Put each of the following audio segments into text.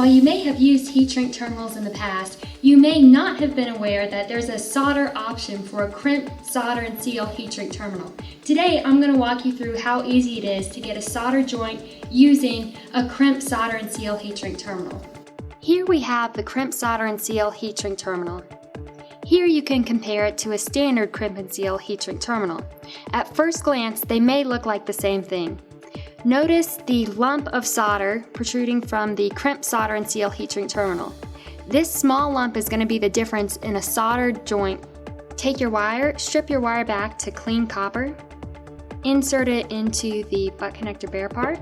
While you may have used heat shrink terminals in the past, you may not have been aware that there's a solder option for a Crimp Solder and Seal heat shrink terminal. Today I'm going to walk you through how easy it is to get a solder joint using a Crimp Solder and Seal heat shrink terminal. Here we have the Crimp Solder and Seal heat shrink terminal. Here you can compare it to a standard Crimp and Seal heat shrink terminal. At first glance, they may look like the same thing. Notice the lump of solder protruding from the Crimp Solder and Seal heat shrink terminal. This small lump is going to be the difference in a soldered joint. Take your wire, strip your wire back to clean copper, insert it into the butt connector bare part.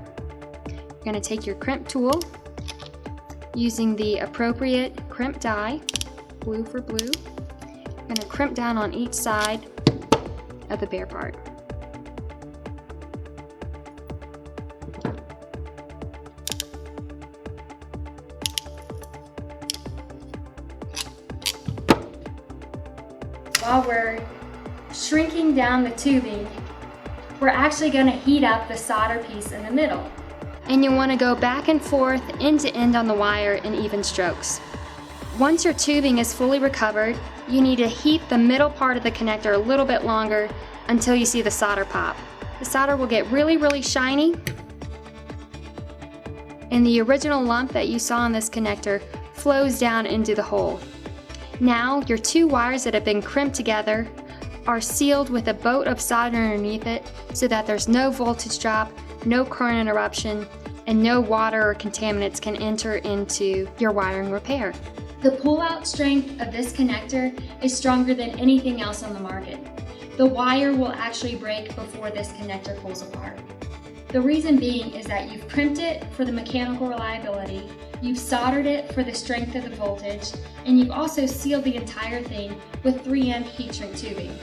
You're going to take your crimp tool, using the appropriate crimp die, blue for blue. You're going to crimp down on each side of the bare part. While we're shrinking down the tubing, we're actually going to heat up the solder piece in the middle. And you want to go back and forth, end to end on the wire in even strokes. Once your tubing is fully recovered, you need to heat the middle part of the connector a little bit longer until you see the solder pop. The solder will get really shiny, and the original lump that you saw in this connector flows down into the hole. Now your two wires that have been crimped together are sealed with a boat of solder underneath it so that there's no voltage drop, no current interruption, and no water or contaminants can enter into your wiring repair. The pull-out strength of this connector is stronger than anything else on the market. The wire will actually break before this connector pulls apart. The reason being is that you've crimped it for the mechanical reliability, you've soldered it for the strength of the voltage, and you've also sealed the entire thing with 3M heat shrink tubing.